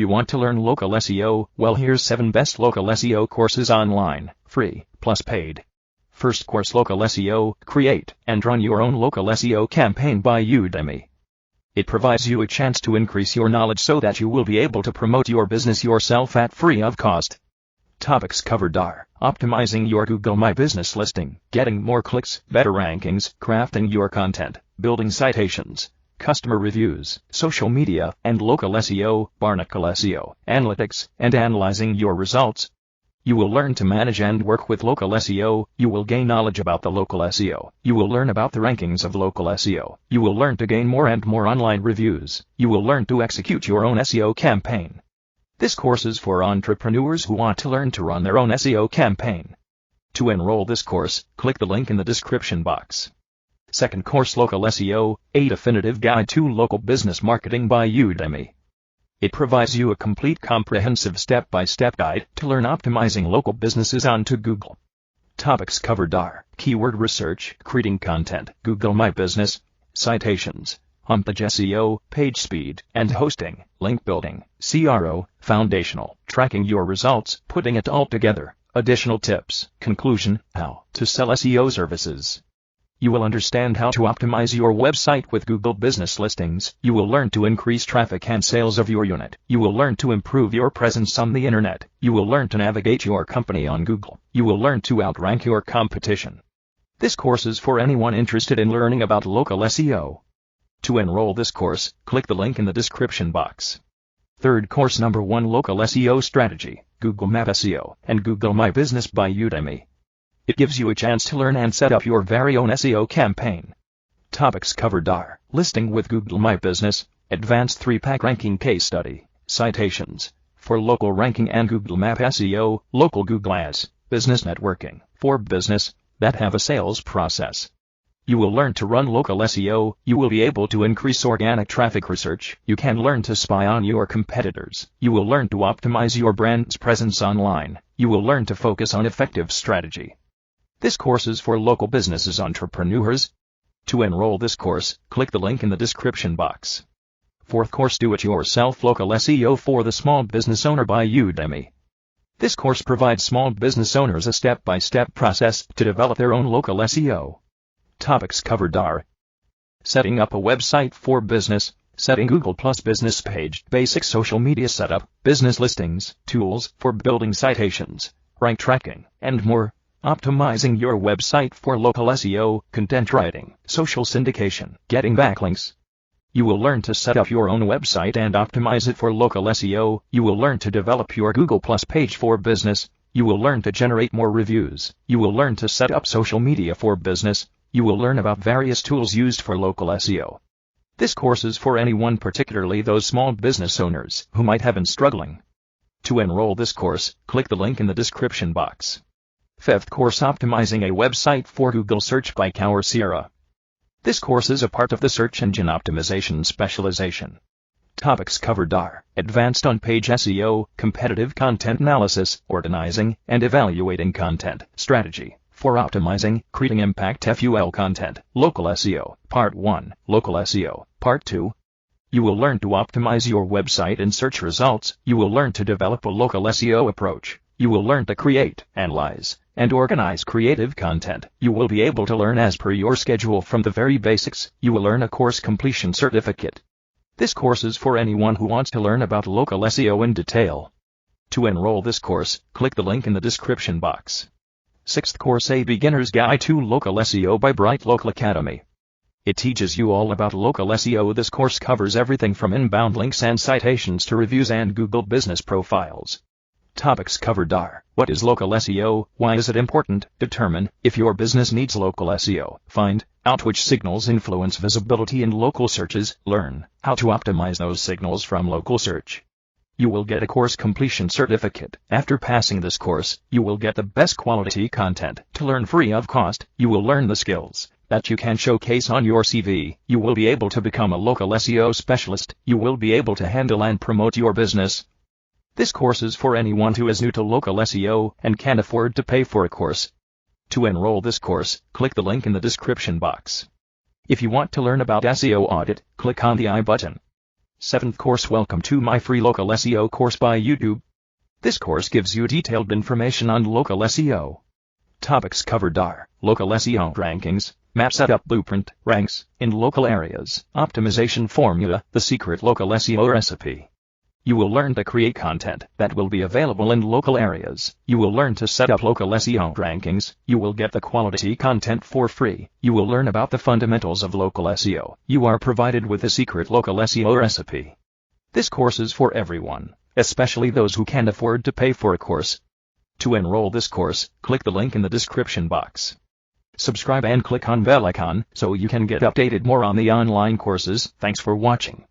You want to learn local SEO? Well, here's 7 best local SEO courses online, free, plus paid. First course, Local SEO, create and run your own local SEO campaign by Udemy. It provides you a chance to increase your knowledge so that you will be able to promote your business yourself at free of cost. Topics covered are optimizing your Google My Business listing, getting more clicks, better rankings, crafting your content, building citations, customer reviews, social media and local SEO, Barnacle SEO, analytics, and analyzing your results. You will learn to manage and work with local SEO. You will gain knowledge about the local SEO. You will learn about the rankings of local SEO. You will learn to gain more and more online reviews. You will learn to execute your own SEO campaign. This course is for entrepreneurs who want to learn to run their own SEO campaign. To enroll this course, click the link in the description box. Second course, Local SEO, a definitive guide to local business marketing by Udemy. It provides you a complete comprehensive step-by-step guide to learn optimizing local businesses onto Google. Topics covered are keyword research, creating content, Google My Business, citations, homepage SEO, page speed and hosting, link building, CRO, foundational, tracking your results, putting it all together, additional tips, conclusion, how to sell SEO services. You will understand how to optimize your website with Google Business listings. You will learn to increase traffic and sales of your unit. You will learn to improve your presence on the internet. You will learn to navigate your company on Google. You will learn to outrank your competition. This course is for anyone interested in learning about local SEO. To enroll this course, click the link in the description box. Third course, number 1, Local SEO Strategy, Google Map SEO, and Google My Business by Udemy. It gives you a chance to learn and set up your very own SEO campaign. Topics covered are listing with Google My Business, advanced 3-pack ranking case study, citations, for local ranking and Google Map SEO, local Google Ads, business networking, for business that have a sales process. You will learn to run local SEO. You will be able to increase organic traffic research. You can learn to spy on your competitors. You will learn to optimize your brand's presence online. You will learn to focus on effective strategy. This course is for local businesses entrepreneurs. To enroll this course, click the link in the description box. Fourth course, Do-It-Yourself Local SEO for the Small Business Owner by Udemy. This course provides small business owners a step-by-step process to develop their own local SEO. Topics covered are setting up a website for business, setting Google Plus business page, basic social media setup, business listings, tools for building citations, rank tracking, and more. Optimizing your website for local SEO, content writing, social syndication, getting backlinks. You will learn to set up your own website and optimize it for local SEO. You will learn to develop your Google Plus page for business. You will learn to generate more reviews. You will learn to set up social media for business. You will learn about various tools used for local SEO. This course is for anyone, particularly those small business owners who might have been struggling. To enroll this course, click the link in the description box. Fifth course, Optimizing a Website for Google Search by CourseAvatar. This course is a part of the search engine optimization specialization. Topics covered are advanced on-page SEO, competitive content analysis, organizing and evaluating content, strategy for optimizing, creating impact FUL content, local SEO, Part 1, local SEO, Part 2. You will learn to optimize your website and search results. You will learn to develop a local SEO approach. You will learn to create, analyze, and organize creative content. You will be able to learn as per your schedule from the very basics. You will earn a course completion certificate. This course is for anyone who wants to learn about local SEO in detail. To enroll this course, click the link in the description box. Sixth course, A Beginner's Guide to Local SEO by Bright Local Academy. It teaches you all about local SEO. This course covers everything from inbound links and citations to reviews and Google business profiles. Topics covered are what is local SEO, why is it important, determine if your business needs local SEO, find out which signals influence visibility in local searches, learn how to optimize those signals from local search. You will get a course completion certificate. After passing this course, you will get the best quality content to learn free of cost. You will learn the skills that you can showcase on your CV. You will be able to become a local SEO specialist. You will be able to handle and promote your business. This course is for anyone who is new to local SEO and can't afford to pay for a course. To enroll this course, click the link in the description box. If you want to learn about SEO audit, click on the I button. 7th course. Welcome to my free local SEO course by YouTube. This course gives you detailed information on local SEO. Topics covered are local SEO rankings, map setup blueprint, ranks in local areas, optimization formula, the secret local SEO recipe. You will learn to create content that will be available in local areas. You will learn to set up local SEO rankings. You will get the quality content for free. You will learn about the fundamentals of local SEO. You are provided with a secret local SEO recipe. This course is for everyone, especially those who can't afford to pay for a course. To enroll this course, click the link in the description box. Subscribe and click on bell icon so you can get updated more on the online courses. Thanks for watching.